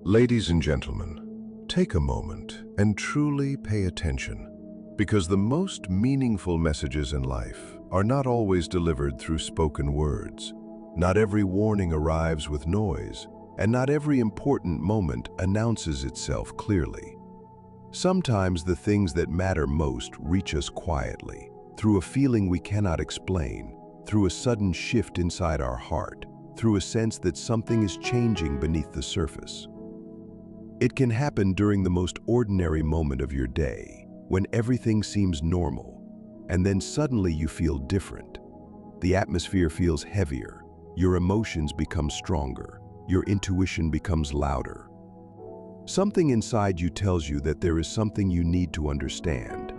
Ladies and gentlemen, take a moment and truly pay attention, because the most meaningful messages in life are not always delivered through spoken words. Not every warning arrives with noise, and not every important moment announces itself clearly. Sometimes the things that matter most reach us quietly, through a feeling we cannot explain, through a sudden shift inside our heart, through a sense that something is changing beneath the surface. It can happen during the most ordinary moment of your day, when everything seems normal, and then suddenly you feel different. The atmosphere feels heavier, your emotions become stronger, your intuition becomes louder. Something inside you tells you that there is something you need to understand.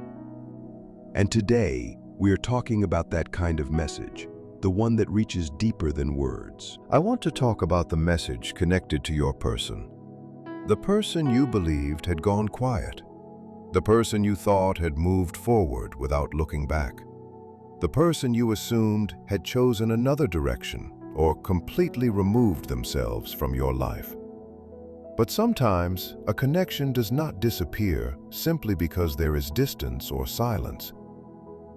And today, we are talking about that kind of message, the one that reaches deeper than words. I want to talk about the message connected to your person. The person you believed had gone quiet. The person you thought had moved forward without looking back. The person you assumed had chosen another direction or completely removed themselves from your life. But sometimes, a connection does not disappear simply because there is distance or silence.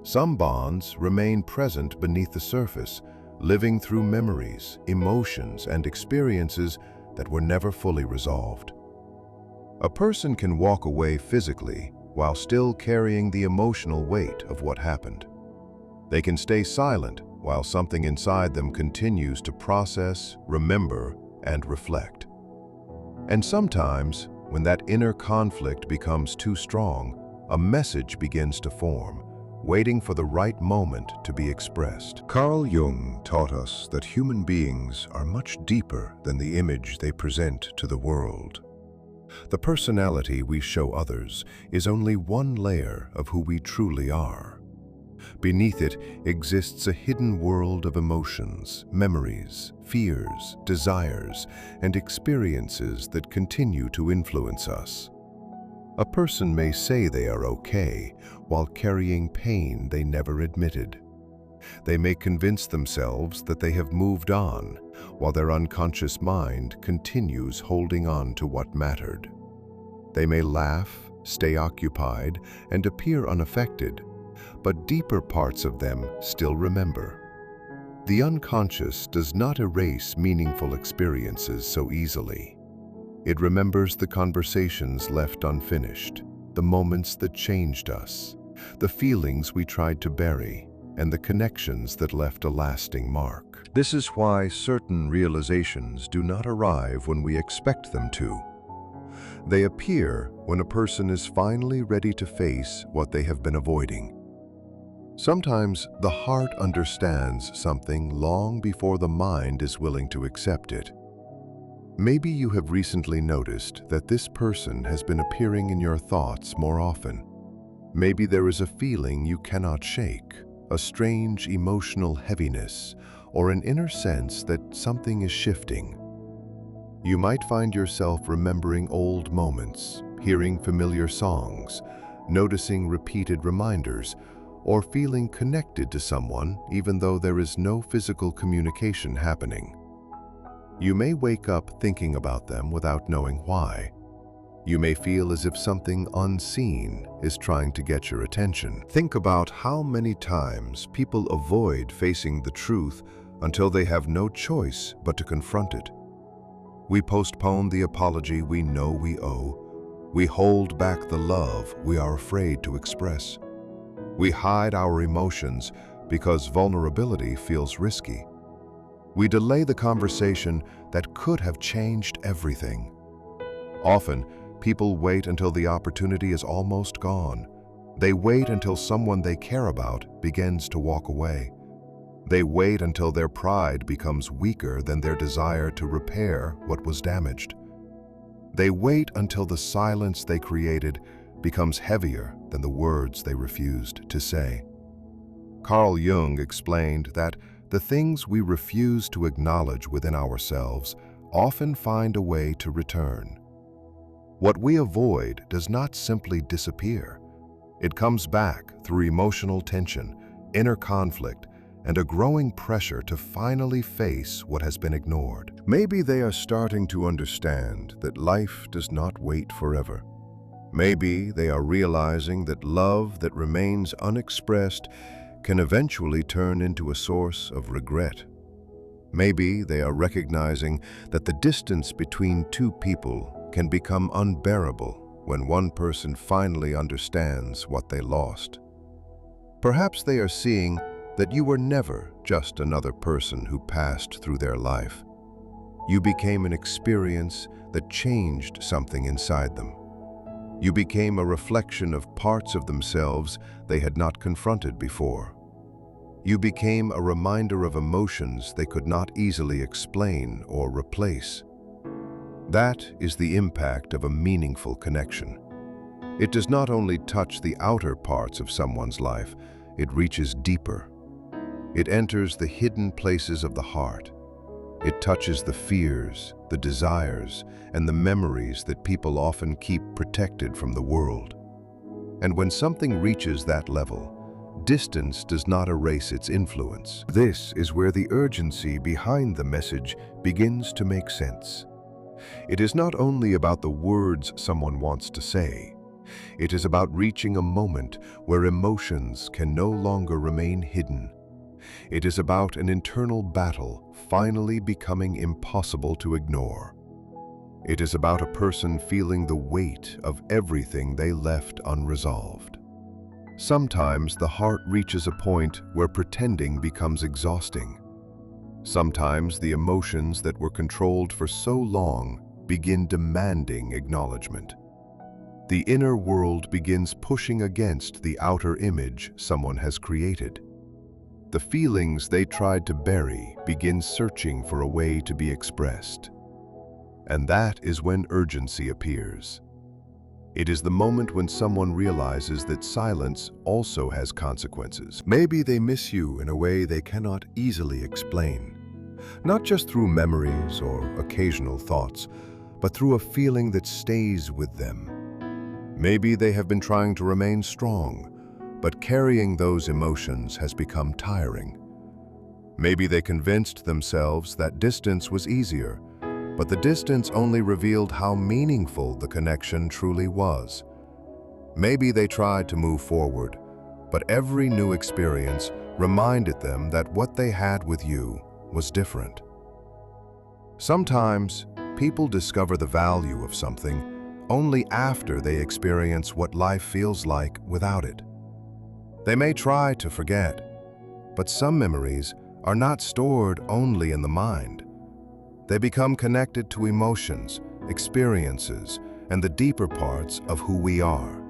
Some bonds remain present beneath the surface, living through memories, emotions, and experiences that were never fully resolved. A person can walk away physically while still carrying the emotional weight of what happened. They can stay silent while something inside them continues to process, remember, and reflect. And sometimes, when that inner conflict becomes too strong, a message begins to form, waiting for the right moment to be expressed. Carl Jung taught us that human beings are much deeper than the image they present to the world. The personality we show others is only one layer of who we truly are. Beneath it exists a hidden world of emotions, memories, fears, desires, and experiences that continue to influence us. A person may say they are okay while carrying pain they never admitted. They may convince themselves that they have moved on, while their unconscious mind continues holding on to what mattered. They may laugh, stay occupied, and appear unaffected, but deeper parts of them still remember. The unconscious does not erase meaningful experiences so easily. It remembers the conversations left unfinished, the moments that changed us, the feelings we tried to bury, and the connections that left a lasting mark. This is why certain realizations do not arrive when we expect them to. They appear when a person is finally ready to face what they have been avoiding. Sometimes the heart understands something long before the mind is willing to accept it. Maybe you have recently noticed that this person has been appearing in your thoughts more often. Maybe there is a feeling you cannot shake, a strange emotional heaviness, or an inner sense that something is shifting. You might find yourself remembering old moments, hearing familiar songs, noticing repeated reminders, or feeling connected to someone even though there is no physical communication happening. You may wake up thinking about them without knowing why. You may feel as if something unseen is trying to get your attention. Think about how many times people avoid facing the truth until they have no choice but to confront it. We postpone the apology we know we owe. We hold back the love we are afraid to express. We hide our emotions because vulnerability feels risky. We delay the conversation that could have changed everything. Often, people wait until the opportunity is almost gone. They wait until someone they care about begins to walk away. They wait until their pride becomes weaker than their desire to repair what was damaged. They wait until the silence they created becomes heavier than the words they refused to say. Carl Jung explained that the things we refuse to acknowledge within ourselves often find a way to return. What we avoid does not simply disappear. It comes back through emotional tension, inner conflict, and a growing pressure to finally face what has been ignored. Maybe they are starting to understand that life does not wait forever. Maybe they are realizing that love that remains unexpressed can eventually turn into a source of regret. Maybe they are recognizing that the distance between two people can become unbearable when one person finally understands what they lost. Perhaps they are seeing that you were never just another person who passed through their life. You became an experience that changed something inside them. You became a reflection of parts of themselves they had not confronted before. You became a reminder of emotions they could not easily explain or replace. That is the impact of a meaningful connection. It does not only touch the outer parts of someone's life, it reaches deeper. It enters the hidden places of the heart. It touches the fears, the desires, and the memories that people often keep protected from the world. And when something reaches that level, distance does not erase its influence. This is where the urgency behind the message begins to make sense. It is not only about the words someone wants to say. It is about reaching a moment where emotions can no longer remain hidden. It is about an internal battle finally becoming impossible to ignore. It is about a person feeling the weight of everything they left unresolved. Sometimes the heart reaches a point where pretending becomes exhausting. Sometimes the emotions that were controlled for so long begin demanding acknowledgement. The inner world begins pushing against the outer image someone has created. The feelings they tried to bury begin searching for a way to be expressed. And that is when urgency appears. It is the moment when someone realizes that silence also has consequences. Maybe they miss you in a way they cannot easily explain, not just through memories or occasional thoughts, but through a feeling that stays with them. Maybe they have been trying to remain strong, but carrying those emotions has become tiring. Maybe they convinced themselves that distance was easier, but the distance only revealed how meaningful the connection truly was. Maybe they tried to move forward, but every new experience reminded them that what they had with you was different. Sometimes, people discover the value of something only after they experience what life feels like without it. They may try to forget, but some memories are not stored only in the mind. They become connected to emotions, experiences, and the deeper parts of who we are.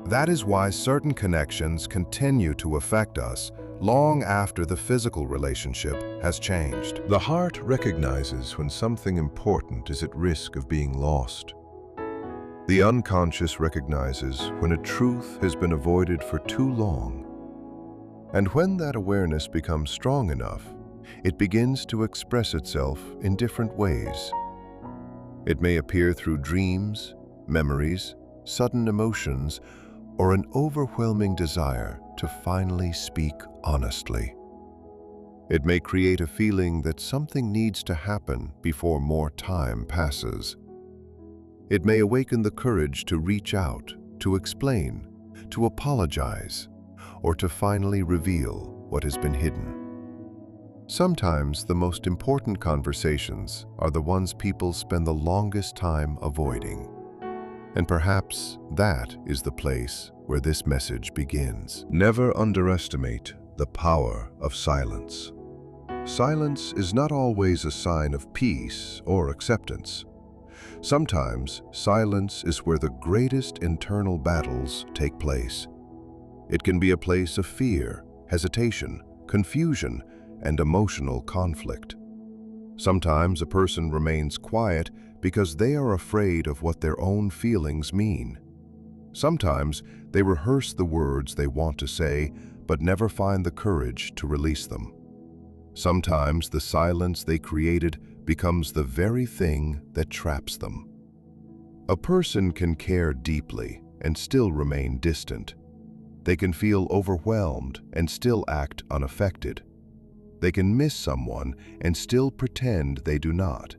That is why certain connections continue to affect us long after the physical relationship has changed. The heart recognizes when something important is at risk of being lost. The unconscious recognizes when a truth has been avoided for too long. And when that awareness becomes strong enough, it begins to express itself in different ways. It may appear through dreams, memories, sudden emotions, or an overwhelming desire to finally speak honestly. It may create a feeling that something needs to happen before more time passes. It may awaken the courage to reach out, to explain, to apologize, or to finally reveal what has been hidden. Sometimes the most important conversations are the ones people spend the longest time avoiding. And perhaps that is the place where this message begins. Never underestimate the power of silence. Silence is not always a sign of peace or acceptance. Sometimes silence is where the greatest internal battles take place. It can be a place of fear, hesitation, confusion, and emotional conflict. Sometimes a person remains quiet because they are afraid of what their own feelings mean. Sometimes they rehearse the words they want to say but never find the courage to release them. Sometimes the silence they created becomes the very thing that traps them. A person can care deeply and still remain distant. They can feel overwhelmed and still act unaffected. They can miss someone and still pretend they do not.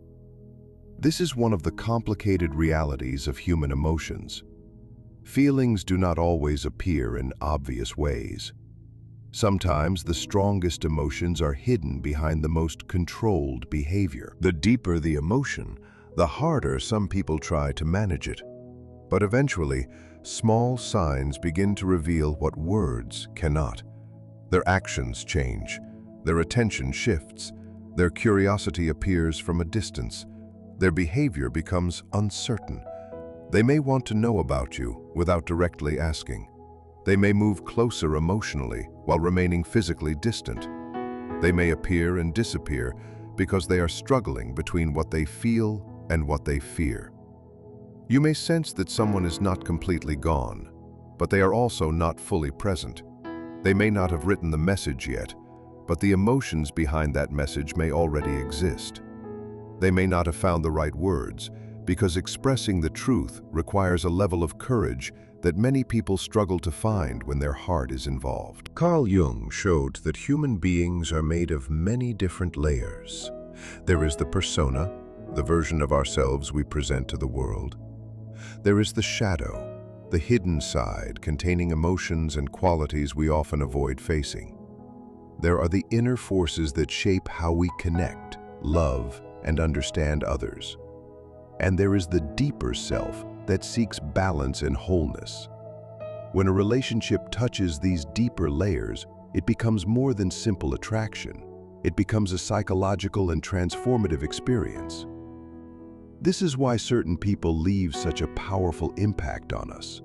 This is one of the complicated realities of human emotions. Feelings do not always appear in obvious ways. Sometimes the strongest emotions are hidden behind the most controlled behavior. The deeper the emotion, the harder some people try to manage it. But eventually, small signs begin to reveal what words cannot. Their actions change, their attention shifts, their curiosity appears from a distance, their behavior becomes uncertain. They may want to know about you without directly asking. They may move closer emotionally while remaining physically distant. They may appear and disappear because they are struggling between what they feel and what they fear. You may sense that someone is not completely gone, but they are also not fully present. They may not have written the message yet, but the emotions behind that message may already exist. They may not have found the right words, because expressing the truth requires a level of courage that many people struggle to find when their heart is involved. Carl Jung showed that human beings are made of many different layers. There is the persona, the version of ourselves we present to the world. There is the shadow, the hidden side containing emotions and qualities we often avoid facing. There are the inner forces that shape how we connect, love, and understand others. And there is the deeper self that seeks balance and wholeness. When a relationship touches these deeper layers, it becomes more than simple attraction. It becomes a psychological and transformative experience. This is why certain people leave such a powerful impact on us.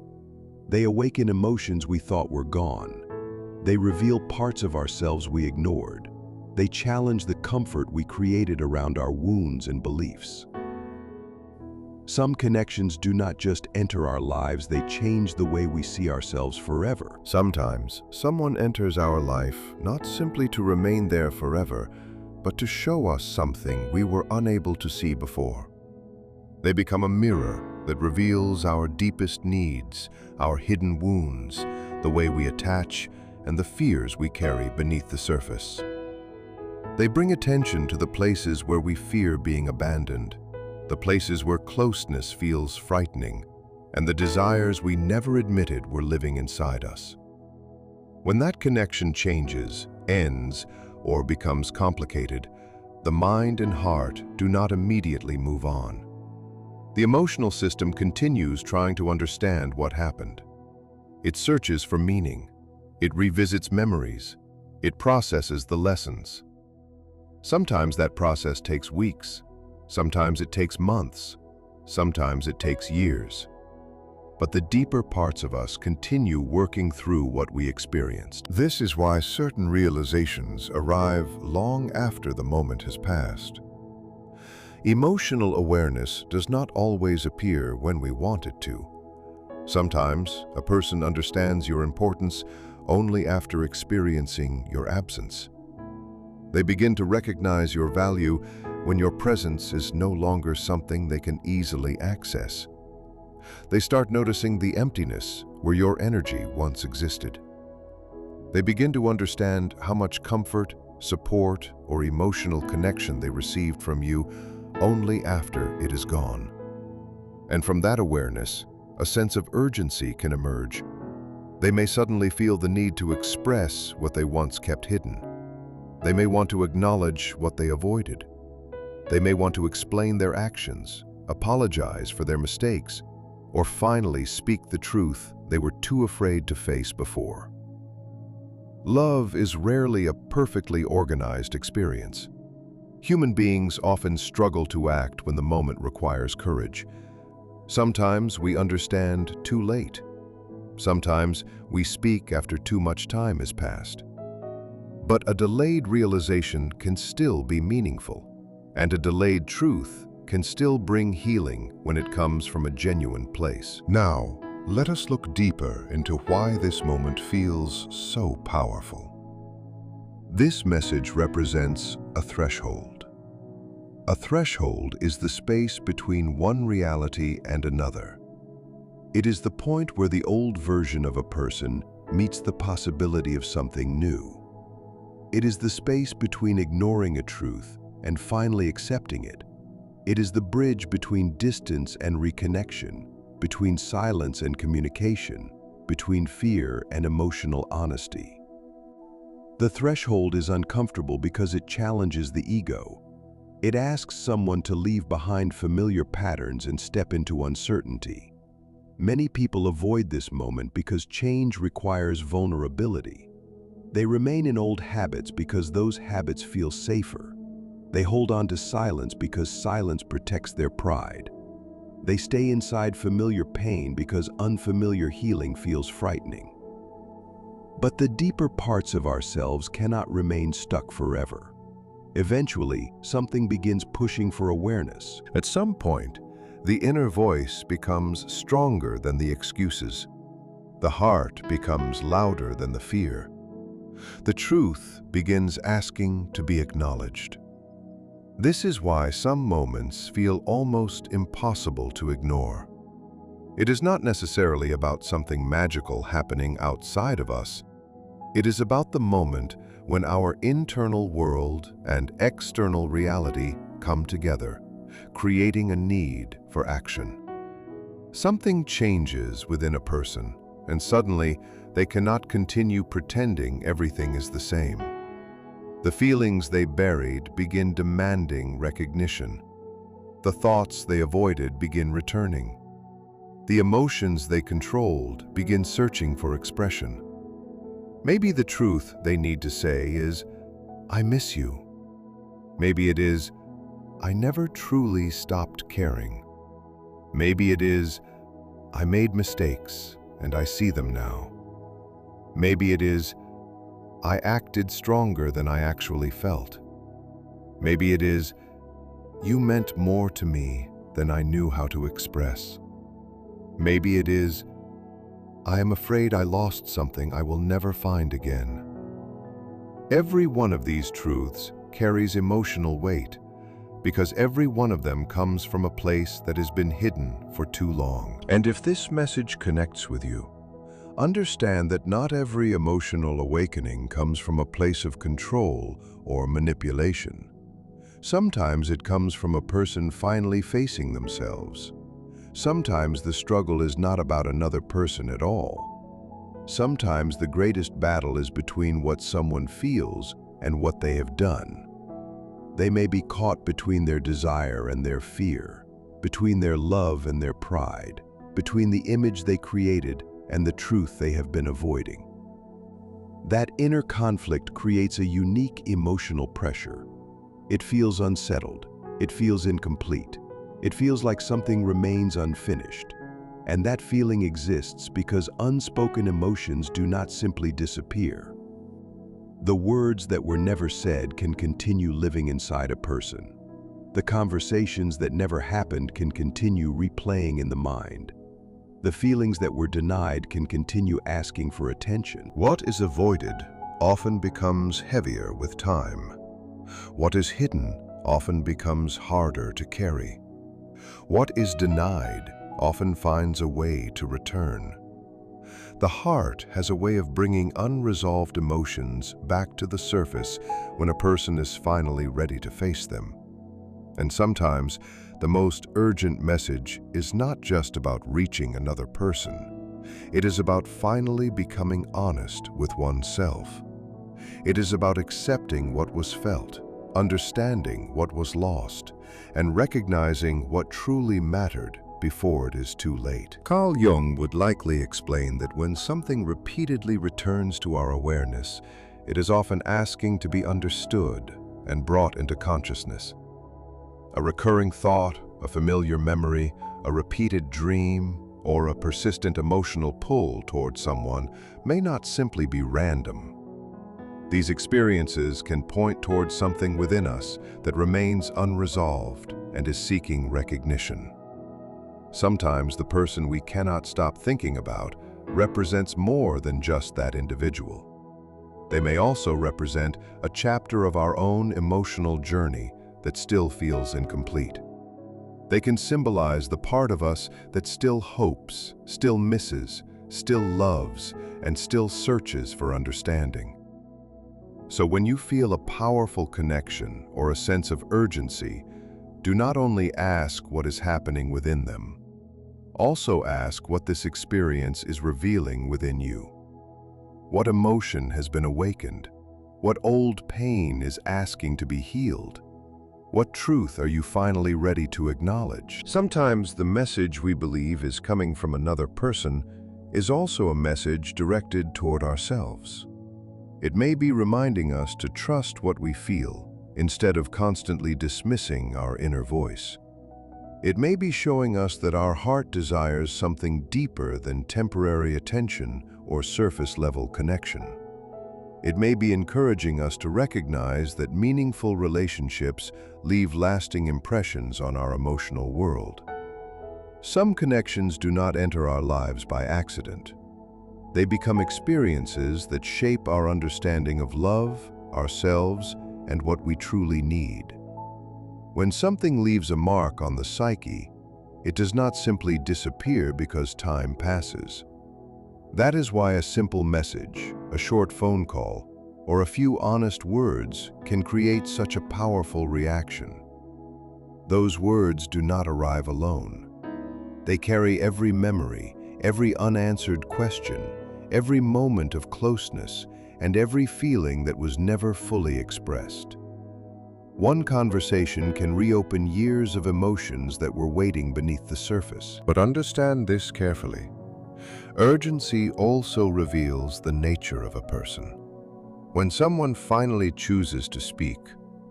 They awaken emotions we thought were gone. They reveal parts of ourselves we ignored. They challenge the comfort we created around our wounds and beliefs. Some connections do not just enter our lives, they change the way we see ourselves forever. Sometimes, someone enters our life not simply to remain there forever, but to show us something we were unable to see before. They become a mirror that reveals our deepest needs, our hidden wounds, the way we attach, and the fears we carry beneath the surface. They bring attention to the places where we fear being abandoned, the places where closeness feels frightening, and the desires we never admitted were living inside us. When that connection changes, ends, or becomes complicated, the mind and heart do not immediately move on. The emotional system continues trying to understand what happened. It searches for meaning. It revisits memories. It processes the lessons. Sometimes that process takes weeks. Sometimes it takes months. Sometimes it takes years. But the deeper parts of us continue working through what we experienced. This is why certain realizations arrive long after the moment has passed. Emotional awareness does not always appear when we want it to. Sometimes a person understands your importance only after experiencing your absence. They begin to recognize your value when your presence is no longer something they can easily access. They start noticing the emptiness where your energy once existed. They begin to understand how much comfort, support, or emotional connection they received from you only after it is gone. And from that awareness, a sense of urgency can emerge. They may suddenly feel the need to express what they once kept hidden. They may want to acknowledge what they avoided. They may want to explain their actions, apologize for their mistakes, or finally speak the truth they were too afraid to face before. Love is rarely a perfectly organized experience. Human beings often struggle to act when the moment requires courage. Sometimes we understand too late. Sometimes we speak after too much time has passed. But a delayed realization can still be meaningful, and a delayed truth can still bring healing when it comes from a genuine place. Now, let us look deeper into why this moment feels so powerful. This message represents a threshold. A threshold is the space between one reality and another. It is the point where the old version of a person meets the possibility of something new. It is the space between ignoring a truth and finally accepting it. It is the bridge between distance and reconnection, between silence and communication, between fear and emotional honesty. The threshold is uncomfortable because it challenges the ego. It asks someone to leave behind familiar patterns and step into uncertainty. Many people avoid this moment because change requires vulnerability. They remain in old habits because those habits feel safer. They hold on to silence because silence protects their pride. They stay inside familiar pain because unfamiliar healing feels frightening. But the deeper parts of ourselves cannot remain stuck forever. Eventually, something begins pushing for awareness. At some point, the inner voice becomes stronger than the excuses. The heart becomes louder than the fear. The truth begins asking to be acknowledged. This is why some moments feel almost impossible to ignore. It is not necessarily about something magical happening outside of us. It is about the moment when our internal world and external reality come together, creating a need for action. Something changes within a person, and suddenly they cannot continue pretending everything is the same. The feelings they buried begin demanding recognition. The thoughts they avoided begin returning. The emotions they controlled begin searching for expression. Maybe the truth they need to say is, "I miss you." Maybe it is, "I never truly stopped caring." Maybe it is, "I made mistakes and I see them now." Maybe it is, "I acted stronger than I actually felt." Maybe it is, "You meant more to me than I knew how to express." Maybe it is, "I am afraid I lost something I will never find again." Every one of these truths carries emotional weight because every one of them comes from a place that has been hidden for too long. And if this message connects with you, understand that not every emotional awakening comes from a place of control or manipulation. Sometimes it comes from a person finally facing themselves. Sometimes the struggle is not about another person at all. Sometimes the greatest battle is between what someone feels and what they have done. They may be caught between their desire and their fear, between their love and their pride, between the image they created and the truth they have been avoiding. That inner conflict creates a unique emotional pressure. It feels unsettled. It feels incomplete. It feels like something remains unfinished. And that feeling exists because unspoken emotions do not simply disappear. The words that were never said can continue living inside a person. The conversations that never happened can continue replaying in the mind. The feelings that were denied can continue asking for attention. What is avoided often becomes heavier with time. What is hidden often becomes harder to carry. What is denied often finds a way to return. The heart has a way of bringing unresolved emotions back to the surface when a person is finally ready to face them. And sometimes, the most urgent message is not just about reaching another person. It is about finally becoming honest with oneself. It is about accepting what was felt, understanding what was lost, and recognizing what truly mattered before it is too late. Carl Jung would likely explain that when something repeatedly returns to our awareness, it is often asking to be understood and brought into consciousness. A recurring thought, a familiar memory, a repeated dream, or a persistent emotional pull toward someone may not simply be random. These experiences can point towards something within us that remains unresolved and is seeking recognition. Sometimes the person we cannot stop thinking about represents more than just that individual. They may also represent a chapter of our own emotional journey that still feels incomplete. They can symbolize the part of us that still hopes, still misses, still loves, and still searches for understanding. So when you feel a powerful connection or a sense of urgency, do not only ask what is happening within them. Also ask what this experience is revealing within you. What emotion has been awakened? What old pain is asking to be healed? What truth are you finally ready to acknowledge? Sometimes the message we believe is coming from another person is also a message directed toward ourselves. It may be reminding us to trust what we feel instead of constantly dismissing our inner voice. It may be showing us that our heart desires something deeper than temporary attention or surface-level connection. It may be encouraging us to recognize that meaningful relationships leave lasting impressions on our emotional world. Some connections do not enter our lives by accident. They become experiences that shape our understanding of love, ourselves, and what we truly need. When something leaves a mark on the psyche, it does not simply disappear because time passes. That is why a simple message, a short phone call, or a few honest words can create such a powerful reaction. Those words do not arrive alone. They carry every memory, every unanswered question, every moment of closeness, and every feeling that was never fully expressed. One conversation can reopen years of emotions that were waiting beneath the surface. But understand this carefully. Urgency also reveals the nature of a person. When someone finally chooses to speak,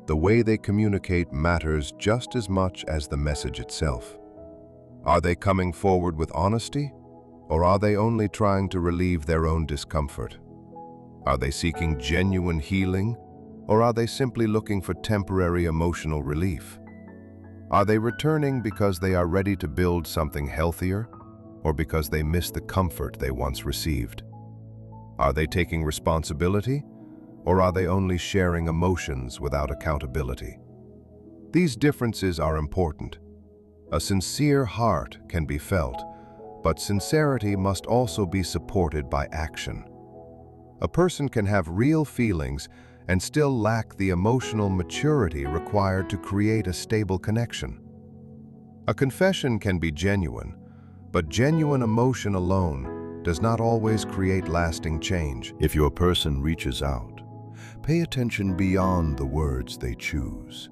the way they communicate matters just as much as the message itself. Are they coming forward with honesty, or are they only trying to relieve their own discomfort? Are they seeking genuine healing, or are they simply looking for temporary emotional relief? Are they returning because they are ready to build something healthier, or because they miss the comfort they once received? Are they taking responsibility, or are they only sharing emotions without accountability? These differences are important. A sincere heart can be felt, but sincerity must also be supported by action. A person can have real feelings and still lack the emotional maturity required to create a stable connection. A confession can be genuine, but genuine emotion alone does not always create lasting change. If your person reaches out, pay attention beyond the words they choose.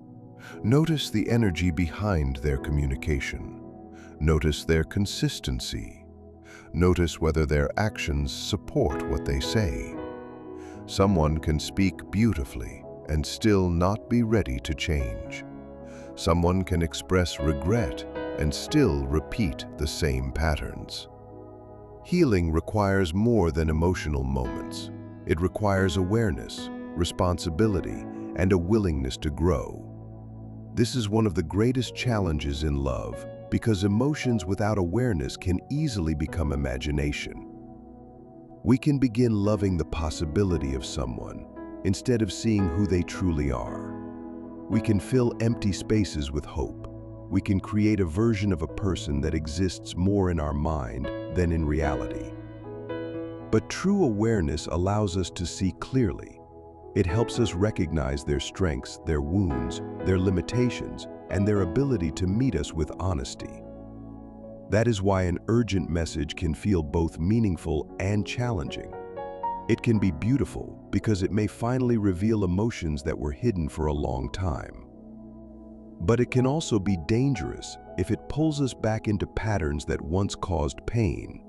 Notice the energy behind their communication. Notice their consistency. Notice whether their actions support what they say. Someone can speak beautifully and still not be ready to change. Someone can express regret and still repeat the same patterns. Healing requires more than emotional moments. It requires awareness, responsibility, and a willingness to grow. This is one of the greatest challenges in love, because emotions without awareness can easily become imagination. We can begin loving the possibility of someone instead of seeing who they truly are. We can fill empty spaces with hope. We can create a version of a person that exists more in our mind than in reality. But true awareness allows us to see clearly. It helps us recognize their strengths, their wounds, their limitations, and their ability to meet us with honesty. That is why an urgent message can feel both meaningful and challenging. It can be beautiful because it may finally reveal emotions that were hidden for a long time. But it can also be dangerous if it pulls us back into patterns that once caused pain.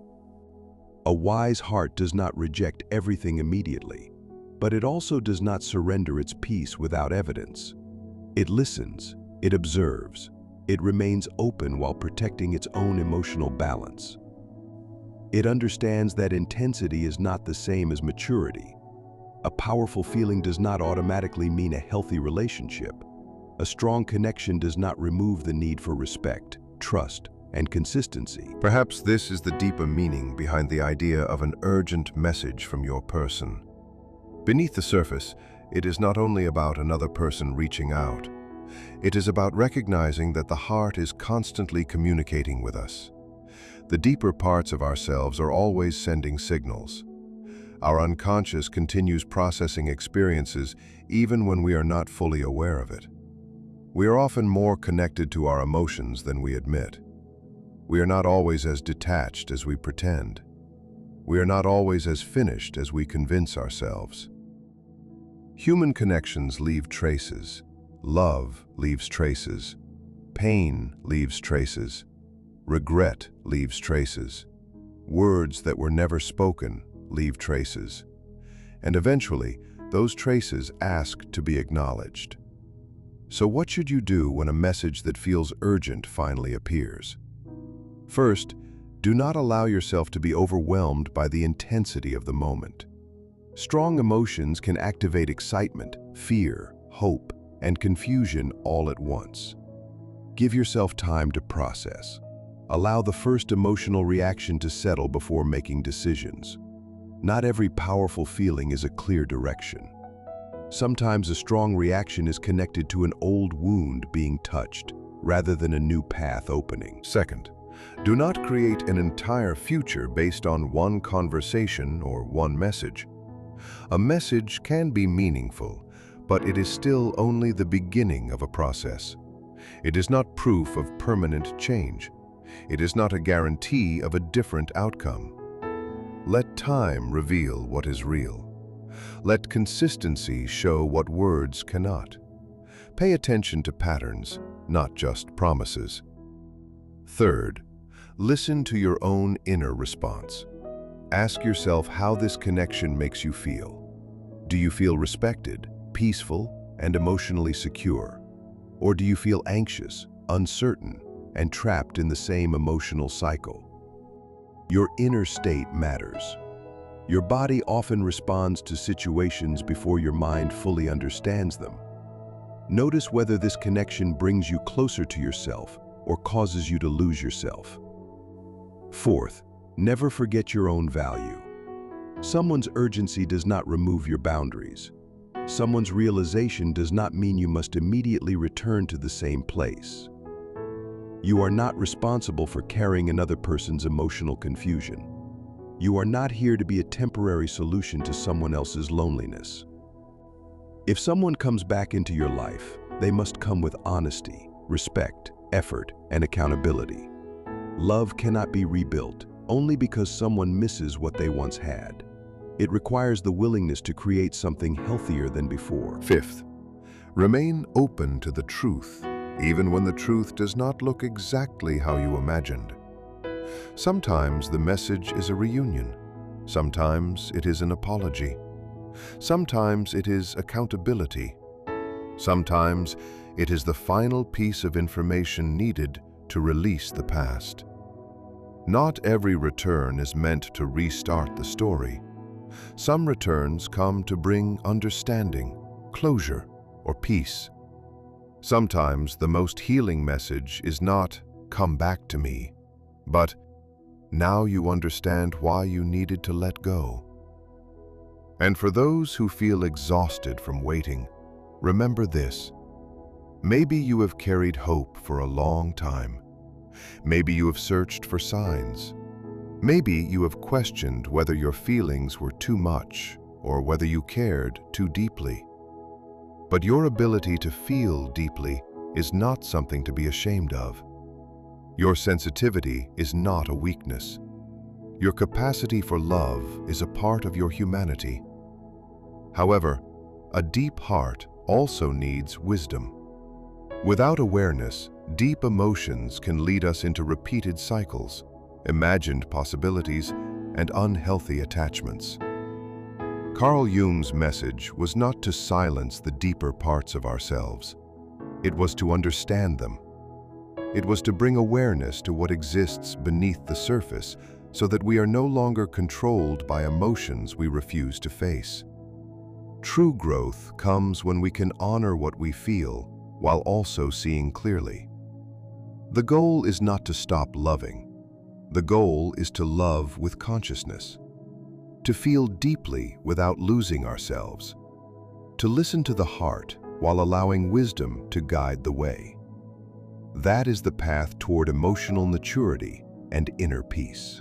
A wise heart does not reject everything immediately, but it also does not surrender its peace without evidence. It listens, it observes, it remains open while protecting its own emotional balance. It understands that intensity is not the same as maturity. A powerful feeling does not automatically mean a healthy relationship. A strong connection does not remove the need for respect, trust, and consistency. Perhaps this is the deeper meaning behind the idea of an urgent message from your person. Beneath the surface, it is not only about another person reaching out. It is about recognizing that the heart is constantly communicating with us. The deeper parts of ourselves are always sending signals. Our unconscious continues processing experiences even when we are not fully aware of it. We are often more connected to our emotions than we admit. We are not always as detached as we pretend. We are not always as finished as we convince ourselves. Human connections leave traces. Love leaves traces. Pain leaves traces. Regret leaves traces. Words that were never spoken leave traces. And eventually, those traces ask to be acknowledged. So what should you do when a message that feels urgent finally appears? First, do not allow yourself to be overwhelmed by the intensity of the moment. Strong emotions can activate excitement, fear, hope, and confusion all at once. Give yourself time to process. Allow the first emotional reaction to settle before making decisions. Not every powerful feeling is a clear direction. Sometimes a strong reaction is connected to an old wound being touched, rather than a new path opening. Second, do not create an entire future based on one conversation or one message. A message can be meaningful, but it is still only the beginning of a process. It is not proof of permanent change. It is not a guarantee of a different outcome. Let time reveal what is real. Let consistency show what words cannot. Pay attention to patterns, not just promises. Third, listen to your own inner response. Ask yourself how this connection makes you feel. Do you feel respected, peaceful, and emotionally secure? Or do you feel anxious, uncertain, and trapped in the same emotional cycle? Your inner state matters. Your body often responds to situations before your mind fully understands them. Notice whether this connection brings you closer to yourself or causes you to lose yourself. Fourth, never forget your own value. Someone's urgency does not remove your boundaries. Someone's realization does not mean you must immediately return to the same place. You are not responsible for carrying another person's emotional confusion. You are not here to be a temporary solution to someone else's loneliness. If someone comes back into your life, they must come with honesty, respect, effort, and accountability. Love cannot be rebuilt only because someone misses what they once had. It requires the willingness to create something healthier than before. Fifth, remain open to the truth, even when the truth does not look exactly how you imagined. Sometimes the message is a reunion. Sometimes it is an apology. Sometimes it is accountability. Sometimes it is the final piece of information needed to release the past. Not every return is meant to restart the story. Some returns come to bring understanding, closure, or peace. Sometimes the most healing message is not, "Come back to me," but, "Now you understand why you needed to let go." And for those who feel exhausted from waiting, remember this. Maybe you have carried hope for a long time. Maybe you have searched for signs. Maybe you have questioned whether your feelings were too much or whether you cared too deeply. But your ability to feel deeply is not something to be ashamed of. Your sensitivity is not a weakness. Your capacity for love is a part of your humanity. However, a deep heart also needs wisdom. Without awareness, deep emotions can lead us into repeated cycles, imagined possibilities, and unhealthy attachments. Carl Jung's message was not to silence the deeper parts of ourselves. It was to understand them. It was to bring awareness to what exists beneath the surface so that we are no longer controlled by emotions we refuse to face. True growth comes when we can honor what we feel while also seeing clearly. The goal is not to stop loving. The goal is to love with consciousness, to feel deeply without losing ourselves, to listen to the heart while allowing wisdom to guide the way. That is the path toward emotional maturity and inner peace.